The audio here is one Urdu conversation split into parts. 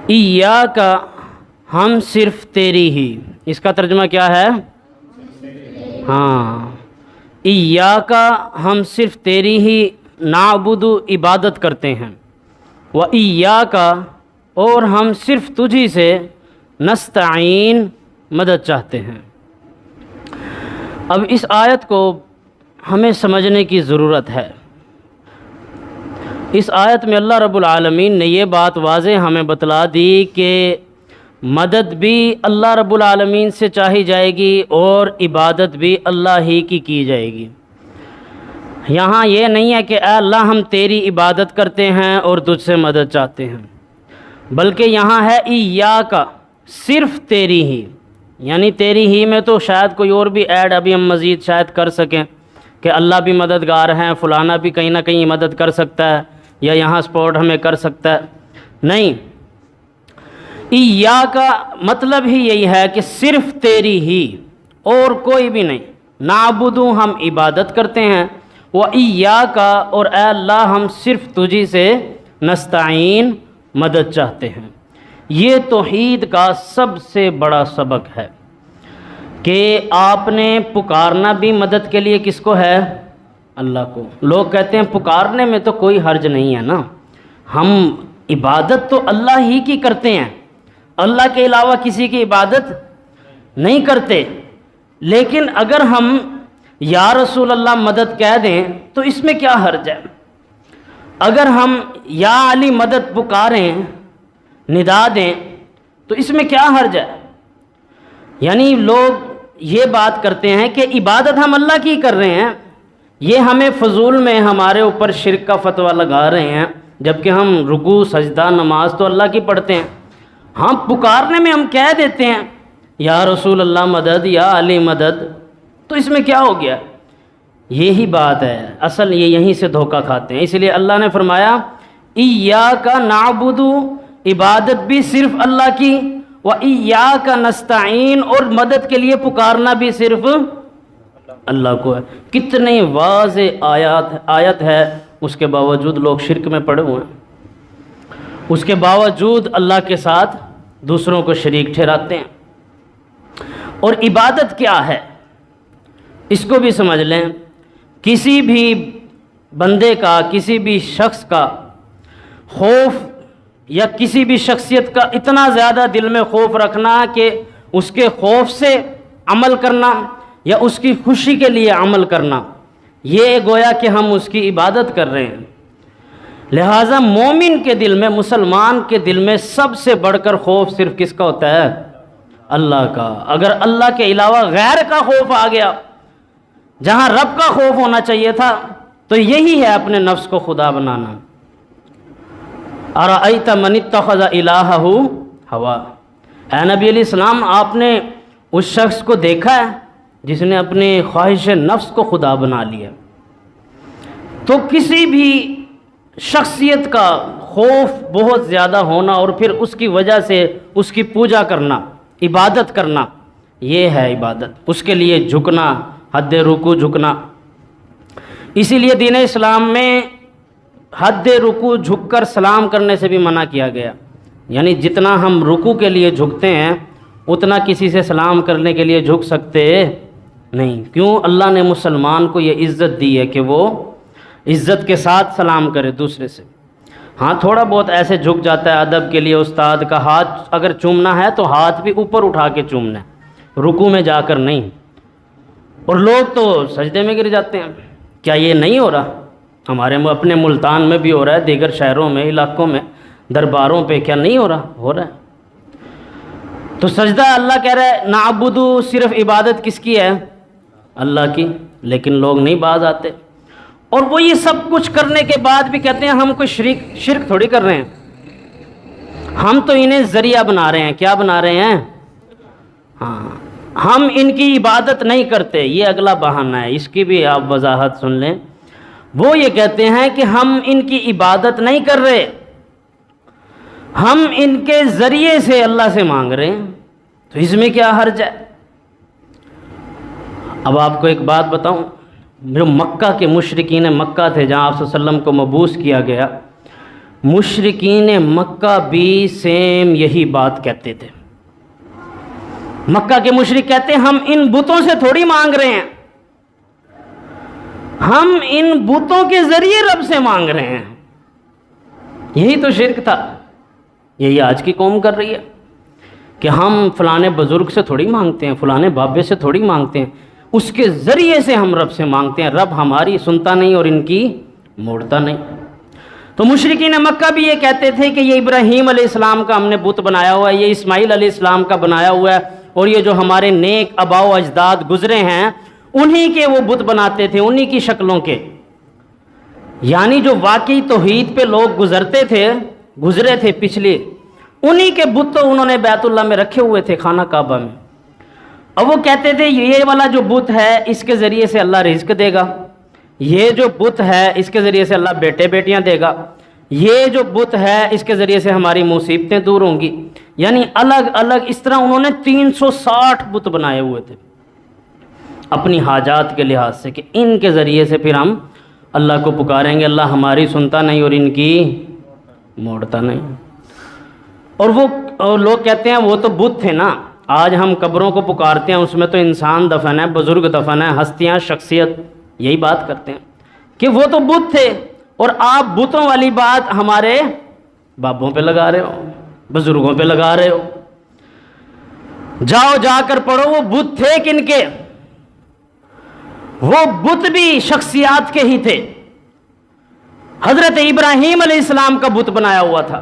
ایاک ہم صرف تیری ہی، اس کا ترجمہ کیا ہے؟ ہاں، ایاک ہم صرف تیری ہی نعبد عبادت کرتے ہیں، و ایاک اور ہم صرف تجھی سے نستعین مدد چاہتے ہیں۔ اب اس آیت کو ہمیں سمجھنے کی ضرورت ہے۔ اس آیت میں اللہ رب العالمین نے یہ بات واضح ہمیں بتلا دی کہ مدد بھی اللہ رب العالمین سے چاہی جائے گی اور عبادت بھی اللہ ہی کی جائے گی۔ یہاں یہ نہیں ہے کہ اے اللہ ہم تیری عبادت کرتے ہیں اور تجھ سے مدد چاہتے ہیں، بلکہ یہاں ہے ایاک، صرف تیری ہی، یعنی تیری ہی میں تو شاید کوئی اور بھی ایڈ ابھی ہم مزید شاید کر سکیں کہ اللہ بھی مددگار ہیں، فلانا بھی کہیں نہ کہیں مدد کر سکتا ہے یا یہاں سپورٹ ہمیں کر سکتا ہے۔ نہیں، ایاک مطلب ہی یہی ہے کہ صرف تیری ہی اور کوئی بھی نہیں، نعبدو ہم عبادت کرتے ہیں، و ایاک اور اے اللہ ہم صرف تجھی سے نستعین مدد چاہتے ہیں۔ یہ توحید کا سب سے بڑا سبق ہے کہ آپ نے پکارنا بھی مدد کے لیے کس کو ہے؟ اللہ کو۔ لوگ کہتے ہیں پکارنے میں تو کوئی حرج نہیں ہے نا، ہم عبادت تو اللہ ہی کی کرتے ہیں، اللہ کے علاوہ کسی کی عبادت نہیں کرتے، لیکن اگر ہم یا رسول اللہ مدد کہہ دیں تو اس میں کیا حرج ہے؟ اگر ہم یا علی مدد پکاریں، ندا دیں، تو اس میں کیا حرج ہے؟ یعنی لوگ یہ بات کرتے ہیں کہ عبادت ہم اللہ کی کر رہے ہیں، یہ ہمیں فضول میں ہمارے اوپر شرک کا فتویٰ لگا رہے ہیں، جبکہ ہم رکوع سجدہ نماز تو اللہ کی پڑھتے ہیں۔ ہاں، پکارنے میں ہم کہہ دیتے ہیں یا رسول اللہ مدد، یا علی مدد، تو اس میں کیا ہو گیا؟ یہی بات ہے، اصل یہ یہیں سے دھوکہ کھاتے ہیں۔ اس لیے اللہ نے فرمایا ایاک نعبد، عبادت بھی صرف اللہ کی، و ایاک نستعین اور مدد کے لیے پکارنا بھی صرف اللہ کو ہے۔ کتنی واضح آیت ہے، اس کے باوجود لوگ شرک میں پڑے ہوئے ہیں، اس کے باوجود اللہ کے ساتھ دوسروں کو شریک ٹھہراتے ہیں۔ اور عبادت کیا ہے اس کو بھی سمجھ لیں۔ کسی بھی بندے کا، کسی بھی شخص کا خوف یا کسی بھی شخصیت کا اتنا زیادہ دل میں خوف رکھنا کہ اس کے خوف سے عمل کرنا یا اس کی خوشی کے لیے عمل کرنا، یہ گویا کہ ہم اس کی عبادت کر رہے ہیں۔ لہٰذا مومن کے دل میں، مسلمان کے دل میں سب سے بڑھ کر خوف صرف کس کا ہوتا ہے؟ اللہ کا۔ اگر اللہ کے علاوہ غیر کا خوف آ گیا، جہاں رب کا خوف ہونا چاہیے تھا، تو یہی ہے اپنے نفس کو خدا بنانا۔ ارأیت من اتخذ الہہ ہوا، اے نبی علیہ السلام آپ نے اس شخص کو دیکھا ہے جس نے اپنے خواہش نفس کو خدا بنا لیا۔ تو کسی بھی شخصیت کا خوف بہت زیادہ ہونا اور پھر اس کی وجہ سے اس کی پوجا کرنا، عبادت کرنا، یہ ہے عبادت، اس کے لیے جھکنا، حد رکوع جھکنا۔ اسی لیے دین اسلام میں حد رکوع جھک کر سلام کرنے سے بھی منع کیا گیا، یعنی جتنا ہم رکوع کے لیے جھکتے ہیں اتنا کسی سے سلام کرنے کے لیے جھک سکتے نہیں۔ کیوں؟ اللہ نے مسلمان کو یہ عزت دی ہے کہ وہ عزت کے ساتھ سلام کرے دوسرے سے۔ ہاں، تھوڑا بہت ایسے جھک جاتا ہے ادب کے لیے، استاد کا ہاتھ اگر چومنا ہے تو ہاتھ بھی اوپر اٹھا کے چومنا ہے، رکوع میں جا کر نہیں۔ اور لوگ تو سجدے میں گر جاتے ہیں۔ کیا یہ نہیں ہو رہا؟ ہمارے اپنے ملتان میں بھی ہو رہا ہے، دیگر شہروں میں، علاقوں میں، درباروں پہ، کیا نہیں ہو رہا؟ ہو رہا ہے۔ تو سجدہ اللہ کہہ رہا ہے نعبدو، صرف عبادت کس کی ہے؟ اللہ کی، لیکن لوگ نہیں باز آتے، اور وہ یہ سب کچھ کرنے کے بعد بھی کہتے ہیں ہم کوئی شرک تھوڑی کر رہے ہیں، ہم تو انہیں ذریعہ بنا رہے ہیں۔ کیا بنا رہے ہیں؟ ہاں، ہم ان کی عبادت نہیں کرتے، یہ اگلا بہانہ ہے، اس کی بھی آپ وضاحت سن لیں۔ وہ یہ کہتے ہیں کہ ہم ان کی عبادت نہیں کر رہے، ہم ان کے ذریعے سے اللہ سے مانگ رہے ہیں، تو اس میں کیا حرج ہے؟ اب آپ کو ایک بات بتاؤں، جو مکہ کے مشرکین مکہ تھے، جہاں آپ صلی اللہ علیہ وسلم کو مبعوث کیا گیا، مشرکین مکہ بھی سیم یہی بات کہتے تھے۔ مکہ کے مشرک کہتے ہیں ہم ان بتوں سے تھوڑی مانگ رہے ہیں، ہم ان بتوں کے ذریعے رب سے مانگ رہے ہیں۔ یہی تو شرک تھا، یہی آج کی قوم کر رہی ہے کہ ہم فلانے بزرگ سے تھوڑی مانگتے ہیں، فلانے بابے سے تھوڑی مانگتے ہیں، اس کے ذریعے سے ہم رب سے مانگتے ہیں، رب ہماری سنتا نہیں اور ان کی موڑتا نہیں۔ تو مشرکین مکہ بھی یہ کہتے تھے کہ یہ ابراہیم علیہ السلام کا ہم نے بت بنایا ہوا ہے، یہ اسماعیل علیہ السلام کا بنایا ہوا ہے، اور یہ جو ہمارے نیک آباء و اجداد گزرے ہیں انہی کے وہ بت بناتے تھے، انہی کی شکلوں کے۔ یعنی جو واقعی توحید پہ لوگ گزرے تھے پچھلے، انہی کے بت تو انہوں نے بیت اللہ میں رکھے ہوئے تھے، خانہ کعبہ میں۔ اب وہ کہتے تھے یہ والا جو بت ہے اس کے ذریعے سے اللہ رزق دے گا، یہ جو بت ہے اس کے ذریعے سے اللہ بیٹے بیٹیاں دے گا، یہ جو بت ہے اس کے ذریعے سے ہماری مصیبتیں دور ہوں گی۔ یعنی الگ الگ اس طرح انہوں نے 360 بت بنائے ہوئے تھے اپنی حاجات کے لحاظ سے، کہ ان کے ذریعے سے پھر ہم اللہ کو پکاریں گے، اللہ ہماری سنتا نہیں اور ان کی موڑتا نہیں۔ اور وہ لوگ کہتے ہیں وہ تو بت تھے نا، آج ہم قبروں کو پکارتے ہیں، اس میں تو انسان دفن ہے، بزرگ دفن ہے، ہستیاں، شخصیت، یہی بات کرتے ہیں کہ وہ تو بت تھے، اور آپ بتوں والی بات ہمارے بابوں پہ لگا رہے ہو، بزرگوں پہ لگا رہے ہو۔ جاؤ جا کر پڑھو وہ بت تھے کن کے، وہ بت بھی شخصیات کے ہی تھے۔ حضرت ابراہیم علیہ السلام کا بت بنایا ہوا تھا،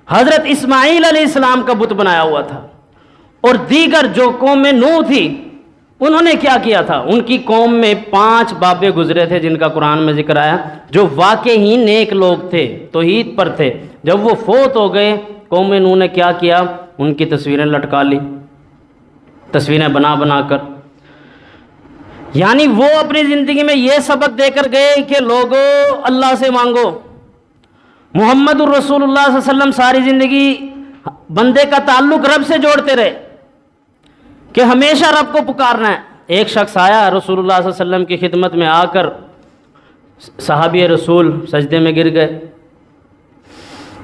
حضرت اسماعیل علیہ السلام کا بت بنایا ہوا تھا، اور دیگر جو قوم نوح تھی انہوں نے کیا کیا تھا، ان کی قوم میں 5 بابے گزرے تھے جن کا قرآن میں ذکر آیا، جو واقعی نیک لوگ تھے، توحید پر تھے۔ جب وہ فوت ہو گئے، قوم نوح نے کیا کیا، ان کی تصویریں لٹکا لی، تصویریں بنا بنا کر۔ یعنی وہ اپنی زندگی میں یہ سبق دے کر گئے کہ لوگوں اللہ سے مانگو۔ محمد الرسول اللہ صلی اللہ علیہ وسلم ساری زندگی بندے کا تعلق رب سے جوڑتے رہے کہ ہمیشہ رب کو پکارنا ہے۔ ایک شخص آیا رسول اللہ صلی اللہ علیہ وسلم کی خدمت میں آ کر، صحابی رسول سجدے میں گر گئے،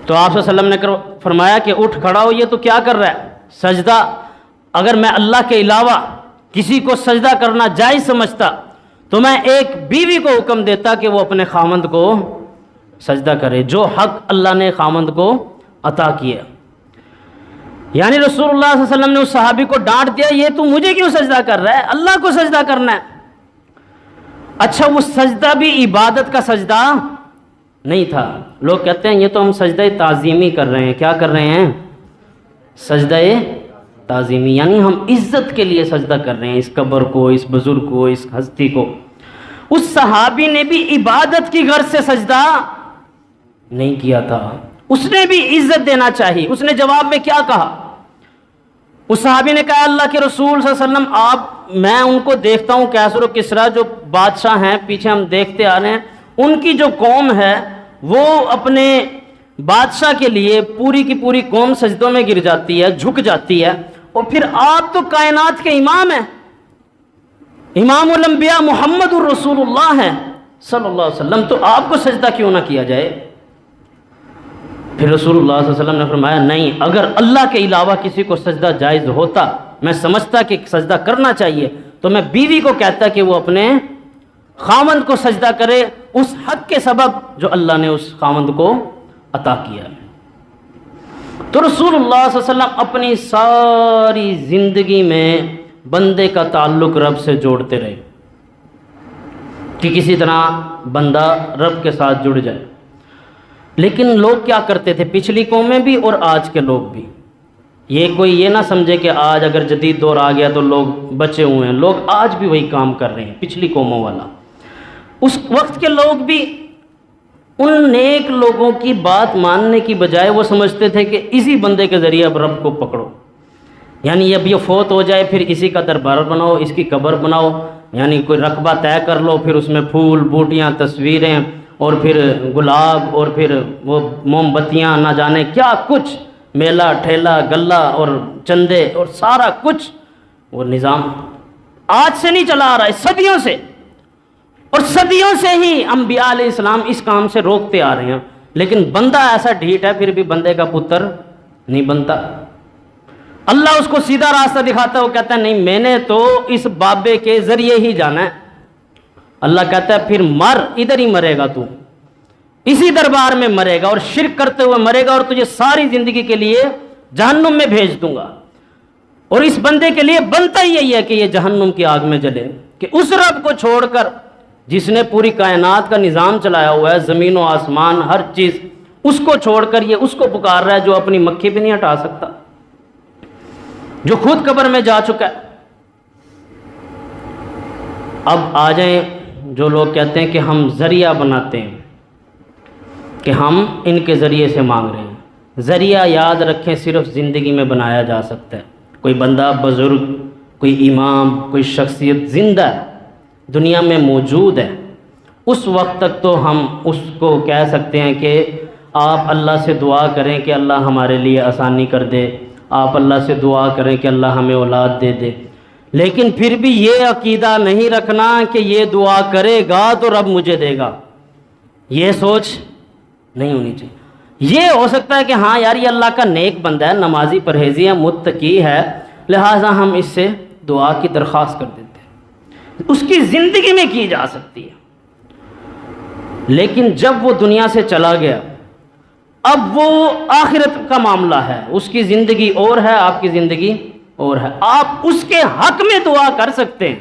تو آپ صلی اللہ علیہ وسلم نے فرمایا کہ اٹھ کھڑا ہو، یہ تو کیا کر رہا ہے سجدہ؟ اگر میں اللہ کے علاوہ کسی کو سجدہ کرنا جائز سمجھتا تو میں ایک بیوی کو حکم دیتا کہ وہ اپنے خاوند کو سجدہ کرے، جو حق اللہ نے خاوند کو عطا کیا۔ یعنی رسول اللہ صلی اللہ علیہ وسلم نے اس صحابی کو ڈانٹ دیا، یہ تو مجھے کیوں سجدہ کر رہا ہے، اللہ کو سجدہ کرنا ہے۔ اچھا وہ سجدہ بھی عبادت کا سجدہ نہیں تھا۔ لوگ کہتے ہیں یہ تو ہم سجدہ تعظیمی کر رہے ہیں۔ کیا کر رہے ہیں؟ سجدہ تعظیمی، یعنی ہم عزت کے لیے سجدہ کر رہے ہیں اس قبر کو، اس بزرگ کو، اس ہستی کو۔ اس صحابی نے بھی عبادت کی غرض سے سجدہ نہیں کیا تھا، اس نے بھی عزت دینا چاہیے۔ اس نے جواب میں کیا کہا؟ اس صحابی نے کہا اللہ کے رسول صلی اللہ علیہ وسلم، میں ان کو دیکھتا ہوں، کیسر و کسرا جو بادشاہ ہیں پیچھے ہم دیکھتے آ رہے ہیں، ان کی جو قوم ہے وہ اپنے بادشاہ کے لیے پوری کی پوری قوم سجدوں میں گر جاتی ہے، جھک جاتی ہے، اور پھر آپ تو کائنات کے امام ہیں، امام الانبیاء محمد الرسول اللہ ہیں صلی اللہ علیہ وسلم، تو آپ کو سجدہ کیوں نہ کیا جائے؟ پھر رسول اللہ صلی اللہ علیہ وسلم نے فرمایا نہیں، اگر اللہ کے علاوہ کسی کو سجدہ جائز ہوتا، میں سمجھتا کہ سجدہ کرنا چاہیے، تو میں بیوی کو کہتا کہ وہ اپنے خاوند کو سجدہ کرے اس حق کے سبب جو اللہ نے اس خاوند کو عطا کیا۔ تو رسول اللہ صلی اللہ علیہ وسلم اپنی ساری زندگی میں بندے کا تعلق رب سے جوڑتے رہے کہ کسی طرح بندہ رب کے ساتھ جڑ جائے۔ لیکن لوگ کیا کرتے تھے، پچھلی قومیں بھی اور آج کے لوگ بھی، یہ کوئی یہ نہ سمجھے کہ آج اگر جدید دور آ گیا تو لوگ بچے ہوئے ہیں، لوگ آج بھی وہی کام کر رہے ہیں پچھلی قوموں والا۔ اس وقت کے لوگ بھی ان نیک لوگوں کی بات ماننے کی بجائے وہ سمجھتے تھے کہ اسی بندے کے ذریعے اب رب کو پکڑو، یعنی اب یہ فوت ہو جائے پھر اسی کا دربار بناؤ، اس کی قبر بناؤ، یعنی کوئی رقبہ طے کر لو، پھر اس میں پھول بوٹیاں تصویریں اور پھر گلاب اور پھر وہ موم بتیاں، نہ جانے کیا کچھ، میلہ ٹھیلا گلہ اور چندے اور سارا کچھ وہ نظام آج سے نہیں چلا آ رہا ہے، صدیوں سے، اور صدیوں سے ہی انبیاء علیہ السلام اس کام سے روکتے آ رہے ہیں لیکن بندہ ایسا ڈھیٹ ہے پھر بھی بندے کا پتر نہیں بنتا. اللہ اس کو سیدھا راستہ دکھاتا ہے, وہ کہتا ہے نہیں میں نے تو اس بابے کے ذریعے ہی جانا ہے. اللہ کہتا ہے پھر مر, ادھر ہی مرے گا تو, اسی دربار میں مرے گا اور شرک کرتے ہوئے مرے گا, اور تجھے ساری زندگی کے لیے جہنم میں بھیج دوں گا. اور اس بندے کے لیے بنتا ہی یہی ہے کہ یہ جہنم کی آگ میں جلے, کہ اس رب کو چھوڑ کر جس نے پوری کائنات کا نظام چلایا ہوا ہے, زمین و آسمان ہر چیز, اس کو چھوڑ کر یہ اس کو پکار رہا ہے جو اپنی مکھی بھی نہیں ہٹا سکتا, جو خود قبر میں جا چکا ہے. اب آ جائیں جو لوگ کہتے ہیں کہ ہم ذریعہ بناتے ہیں, کہ ہم ان کے ذریعے سے مانگ رہے ہیں. ذریعہ یاد رکھیں صرف زندگی میں بنایا جا سکتا ہے. کوئی بندہ بزرگ, کوئی امام, کوئی شخصیت زندہ ہے, دنیا میں موجود ہے, اس وقت تک تو ہم اس کو کہہ سکتے ہیں کہ آپ اللہ سے دعا کریں کہ اللہ ہمارے لیے آسانی کر دے, آپ اللہ سے دعا کریں کہ اللہ ہمیں اولاد دے دے. لیکن پھر بھی یہ عقیدہ نہیں رکھنا کہ یہ دعا کرے گا تو رب مجھے دے گا, یہ سوچ نہیں ہونی چاہیے. یہ ہو سکتا ہے کہ ہاں یار یہ اللہ کا نیک بندہ ہے, نمازی پرہیزی ہے, متقی ہے, لہٰذا ہم اس سے دعا کی درخواست کر دیتے ہیں, اس کی زندگی میں کی جا سکتی ہے. لیکن جب وہ دنیا سے چلا گیا, اب وہ آخرت کا معاملہ ہے, اس کی زندگی اور ہے, آپ کی زندگی اور ہے. آپ اس کے حق میں دعا کر سکتے ہیں,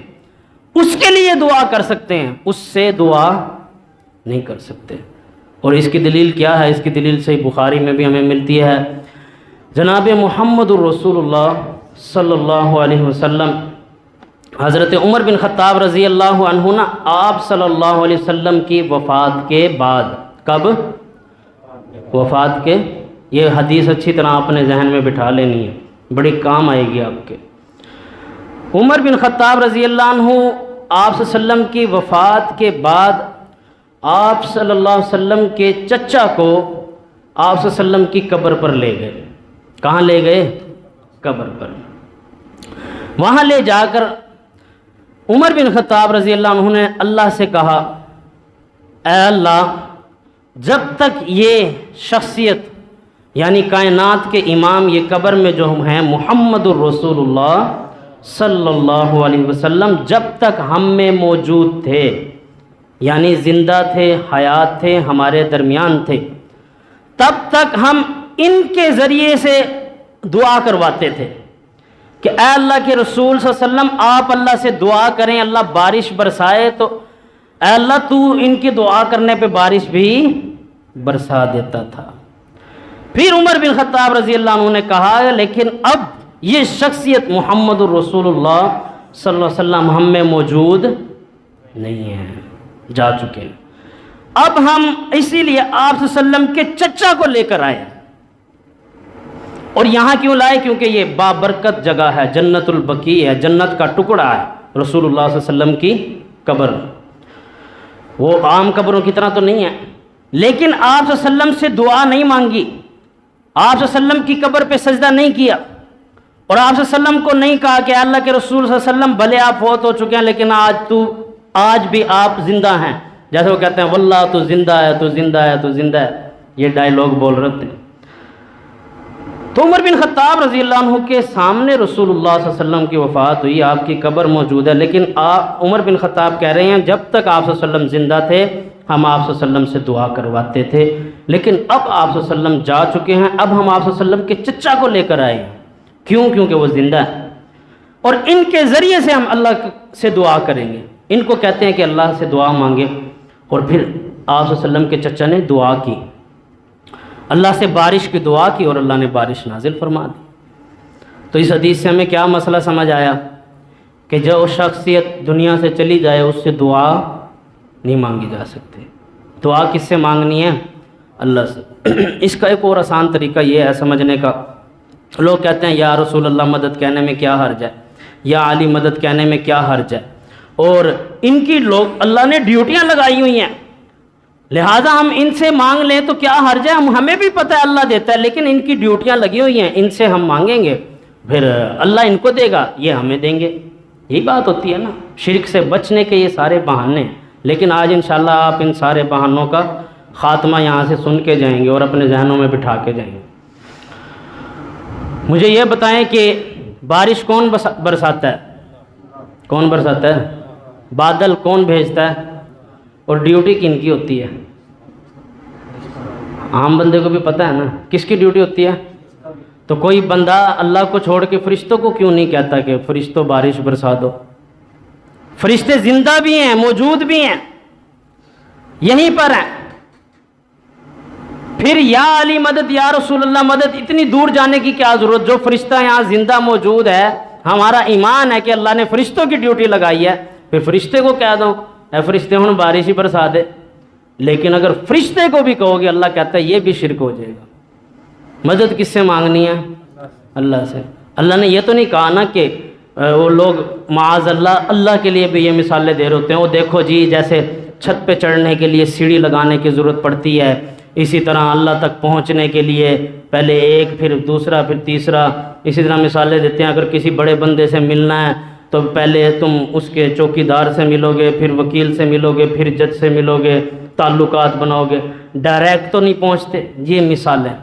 اس کے لیے دعا کر سکتے ہیں, اس سے دعا نہیں کر سکتے. اور اس کی دلیل کیا ہے؟ اس کی دلیل صحیح بخاری میں بھی ہمیں ملتی ہے. جناب محمد الرسول اللہ صلی اللہ علیہ وسلم, حضرت عمر بن خطاب رضی اللہ عنہ نا, آپ صلی اللہ علیہ وسلم کی وفات کے بعد, کب وفات کے, یہ حدیث اچھی طرح اپنے ذہن میں بٹھا لینی ہے, بڑی کام آئے گی آپ کے. عمر بن خطاب رضی اللہ عنہ آپ صلی اللہ علیہ وسلم کی وفات کے بعد آپ صلی اللہ علیہ وسلم کے چچا کو آپ صلی اللہ علیہ وسلم کی قبر پر لے گئے. کہاں لے گئے؟ قبر پر. وہاں لے جا کر عمر بن خطاب رضی اللہ عنہ نے اللہ سے کہا, اے اللہ جب تک یہ شخصیت یعنی کائنات کے امام یہ قبر میں جو ہیں محمد الرسول اللہ صلی اللہ علیہ وسلم, جب تک ہم میں موجود تھے, یعنی زندہ تھے, حیات تھے, ہمارے درمیان تھے, تب تک ہم ان کے ذریعے سے دعا کرواتے تھے کہ اے اللہ کے رسول صلی اللہ علیہ وسلم آپ اللہ سے دعا کریں, اللہ بارش برسائے, تو اے اللہ تو ان کی دعا کرنے پہ بارش بھی برسا دیتا تھا. پھر عمر بن خطاب رضی اللہ عنہ نے کہا لیکن اب یہ شخصیت محمد الرسول اللہ صلی اللہ علیہ وسلم ہم میں موجود نہیں ہے, جا چکے ہیں. اب ہم اسی لیے آپ صلی اللہ علیہ وسلم کے چچا کو لے کر آئے. اور یہاں کیوں لائے؟ کیونکہ یہ بابرکت جگہ ہے, جنت البقیع ہے, جنت کا ٹکڑا ہے. رسول اللہ صلی اللہ علیہ وسلم کی قبر وہ عام قبروں کی طرح تو نہیں ہے, لیکن آپ صلی اللہ علیہ وسلم سے دعا نہیں مانگی, آپ صلی اللہ علیہ وسلم کی قبر پہ سجدہ نہیں کیا, اور آپ صلی اللہ علیہ وسلم کو نہیں کہا کہ اللہ کے رسول صلی اللہ علیہ وسلم بھلے آپ فوت ہو چکے ہیں لیکن آج بھی آپ زندہ ہیں, جیسے وہ کہتے ہیں واللہ تو زندہ ہے, تو زندہ ہے, تو زندہ ہے, یہ ڈائیلاگ بول رہے تھے. تو عمر بن خطاب رضی اللہ عنہ کے سامنے رسول اللہ صلی اللہ علیہ وسلم کی وفات ہوئی, آپ کی قبر موجود ہے, لیکن عمر بن خطاب کہہ رہے ہیں جب تک آپ صلی اللہ علیہ وسلم زندہ تھے ہم آپ صلی اللہ علیہ وسلم سے دعا کرواتے تھے, لیکن اب آپ صلی اللہ علیہ وسلم جا چکے ہیں, اب ہم آپ صلی اللہ علیہ وسلم کے چچا کو لے کر آئے ہیں. کیوں؟ کیونکہ وہ زندہ ہے, اور ان کے ذریعے سے ہم اللہ سے دعا کریں گے. ان کو کہتے ہیں کہ اللہ سے دعا مانگے. اور پھر آپ صلی اللہ علیہ وسلم کے چچا نے دعا کی, اللہ سے بارش کی دعا کی, اور اللہ نے بارش نازل فرما دی. تو اس حدیث سے ہمیں کیا مسئلہ سمجھ آیا کہ جو شخصیت دنیا سے چلی جائے اس سے دعا نہیں مانگی جا سکتی. دعا کس سے مانگنی ہے؟ اللہ سے. اس کا ایک اور آسان طریقہ یہ ہے سمجھنے کا, لوگ کہتے ہیں یا رسول اللہ مدد کہنے میں کیا حرج ہے, یا علی مدد کہنے میں کیا حرج ہے, اور ان کی لوگ اللہ نے ڈیوٹیاں لگائی ہوئی ہیں لہٰذا ہم ان سے مانگ لیں تو کیا حرج ہے, ہمیں بھی پتہ ہے اللہ دیتا ہے, لیکن ان کی ڈیوٹیاں لگی ہوئی ہیں, ان سے ہم مانگیں گے پھر اللہ ان کو دے گا, یہ ہمیں دیں گے. یہی بات ہوتی ہے نا, شرک سے بچنے کے یہ سارے بہانے ہیں. لیکن آج انشاءاللہ آپ ان سارے بہانوں کا خاتمہ یہاں سے سن کے جائیں گے اور اپنے ذہنوں میں بٹھا کے جائیں گے۔ مجھے یہ بتائیں کہ بارش کون برساتا ہے؟ کون برساتا ہے؟ بادل کون بھیجتا ہے؟ اور ڈیوٹی کن کی ہوتی ہے؟ عام بندے کو بھی پتہ ہے نا کس کی ڈیوٹی ہوتی ہے؟ تو کوئی بندہ اللہ کو چھوڑ کے فرشتوں کو کیوں نہیں کہتا کہ فرشتوں بارش برسا دو؟ فرشتے زندہ بھی ہیں، موجود بھی ہیں، یہیں پر ہیں۔ پھر یا علی مدد، یا رسول اللہ مدد، اتنی دور جانے کی کیا ضرورت؟ جو فرشتہ یہاں زندہ موجود ہے، ہمارا ایمان ہے کہ اللہ نے فرشتوں کی ڈیوٹی لگائی ہے، پھر فرشتے کو کہہ دو اے فرشتے ہوں بارش ہی برسا دے۔ لیکن اگر فرشتے کو بھی کہو گے، اللہ کہتا ہے یہ بھی شرک ہو جائے گا۔ مدد کس سے مانگنی ہے؟ اللہ سے۔ اللہ نے یہ تو نہیں کہا نا کہ وہ لوگ معاذ اللہ اللہ کے لیے بھی یہ مثالیں دے رہے ہوتے ہیں، وہ دیکھو جی جیسے چھت پہ چڑھنے کے لیے سیڑھی لگانے کی ضرورت پڑتی ہے، اسی طرح اللہ تک پہنچنے کے لیے پہلے ایک، پھر دوسرا، پھر تیسرا، اسی طرح مثالیں دیتے ہیں۔ اگر کسی بڑے بندے سے ملنا ہے تو پہلے تم اس کے چوکیدار سے ملو گے، پھر وکیل سے ملو گے، پھر جج سے ملو گے، تعلقات بناؤ گے، ڈائریکٹ تو نہیں پہنچتے۔ یہ مثالیں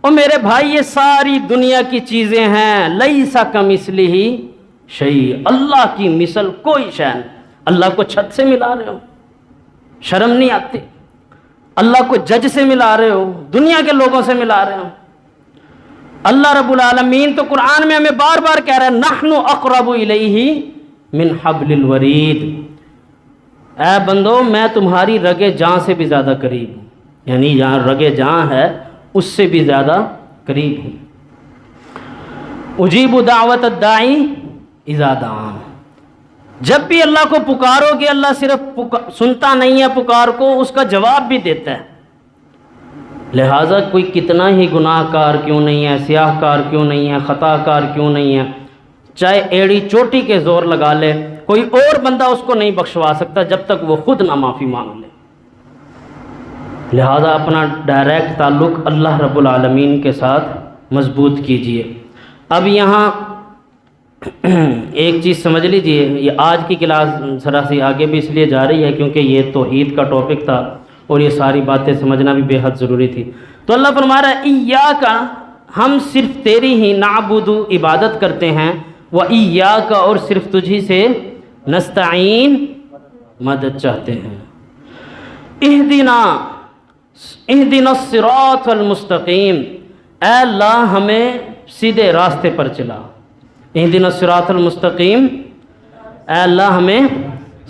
اور میرے بھائی یہ ساری دنیا کی چیزیں ہیں، لیس کمثلہ شیء، اللہ کی مثل کوئی شے نہیں۔ اللہ کو چھت سے ملا رہے ہو، شرم نہیں آتی؟ اللہ کو جج سے ملا رہے ہو، دنیا کے لوگوں سے ملا رہے ہو۔ اللہ رب العالمین تو قرآن میں ہمیں بار بار کہہ رہا ہے نحن اقرب الیہ من حبل الورید، اے بندو میں تمہاری رگ جاں سے بھی زیادہ قریب ہوں، یعنی جہاں رگ جاں ہے اس سے بھی زیادہ قریب ہوں۔ اجیب دعوت الداعی اذا دعان، جب بھی اللہ کو پکارو گے اللہ صرف سنتا نہیں ہے پکار کو، اس کا جواب بھی دیتا ہے۔ لہٰذا کوئی کتنا ہی گناہ کار کیوں نہیں ہے، سیاہ کار کیوں نہیں ہے، خطا کار کیوں نہیں ہے، چاہے ایڑی چوٹی کے زور لگا لے، کوئی اور بندہ اس کو نہیں بخشوا سکتا جب تک وہ خود نہ معافی مانگ لے۔ لہٰذا اپنا ڈائریکٹ تعلق اللہ رب العالمین کے ساتھ مضبوط کیجئے۔ اب یہاں ایک چیز سمجھ لیجئے، یہ آج کی کلاس ذرا سی آگے بھی اس لیے جا رہی ہے کیونکہ یہ توحید کا ٹاپک تھا اور یہ ساری باتیں سمجھنا بھی بے حد ضروری تھی۔ تو اللہ فرما رہا ہے ایاک، ہم صرف تیری ہی نعبد عبادت کرتے ہیں، و ایاک اور صرف تجھی سے نستعین مدد چاہتے ہیں۔ اہدنا الصراط المستقیم، اے اللہ ہمیں سیدھے راستے پر چلا۔ اہدنا الصراط المستقیم، اے اللہ ہمیں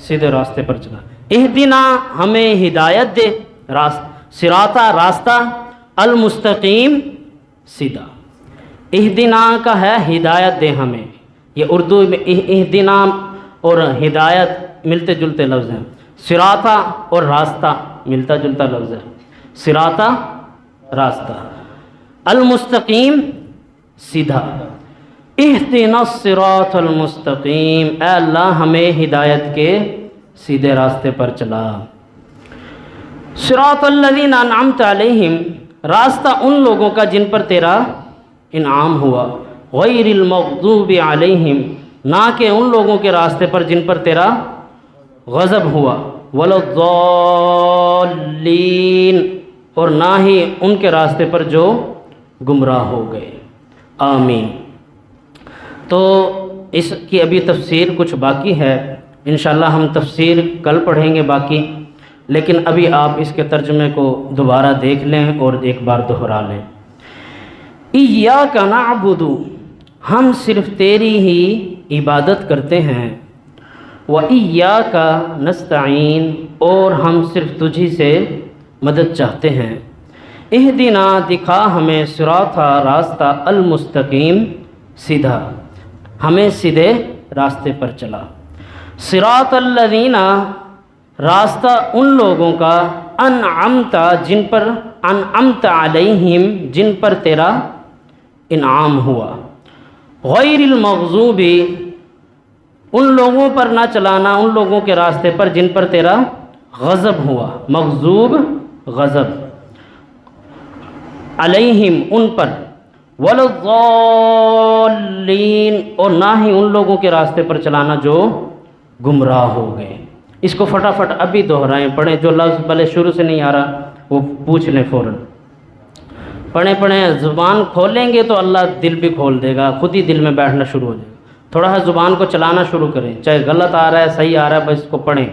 سیدھے راستے پر چلا۔ اہدنا ہمیں ہدایت دے، صراطہ راستہ، المستقیم صدع۔ اہدنا کا ہے ہدایت دے ہمیں، یہ اردو میں اہدنا اور ہدایت ملتے جلتے لفظ ہیں، صراطہ اور راستہ ملتا جلتا لفظ ہے، صراطہ راستہ، المستقیم سیدھا۔ اہدنا الصراط المستقیم، اے اللہ ہمیں ہدایت کے سیدھے راستے پر چلا۔ صراط الذین انعمت علیہم، راستہ ان لوگوں کا جن پر تیرا انعام ہوا، غیر المغضوب علیہم، نہ کہ ان لوگوں کے راستے پر جن پر تیرا غضب ہوا، ولا الضالین، اور نہ ہی ان کے راستے پر جو گمراہ ہو گئے، آمین۔ تو اس کی ابھی تفسیر کچھ باقی ہے، انشاءاللہ ہم تفسیر کل پڑھیں گے باقی، لیکن ابھی آپ اس کے ترجمے کو دوبارہ دیکھ لیں اور ایک بار دہرا لیں۔ ایاک نعبد، ہم صرف تیری ہی عبادت کرتے ہیں، وایاک نستعین، اور ہم صرف تجھی سے مدد چاہتے ہیں۔ اہدنا، دکھا ہمیں، صراط، راستہ، المستقیم، سیدھا، ہمیں سیدھے راستے پر چلا۔ صراط الذین، راستہ ان لوگوں کا، انعمت، جن پر، انعمت علیہم، جن پر تیرا انعام ہوا، غیر المغضوب، ان لوگوں پر نہ چلانا، ان لوگوں کے راستے پر جن پر تیرا غضب ہوا، مغضوب غضب، علیہم ان پر، ولا الضالین، اور نہ ہی ان لوگوں کے راستے پر چلانا جو گمراہ ہو گئے۔ اس کو فٹافٹ ابھی دہرائیں، پڑھیں، جو لفظ پہلے شروع سے نہیں آ رہا وہ پوچھ لیں فوراً. پڑھیں پڑھیں زبان کھولیں گے تو اللہ دل بھی کھول دے گا، خود ہی دل میں بیٹھنا شروع ہو جائے گا. تھوڑا سا زبان کو چلانا شروع کریں، چاہے غلط آ رہا ہے صحیح آ رہا ہے، بس اس کو پڑھیں.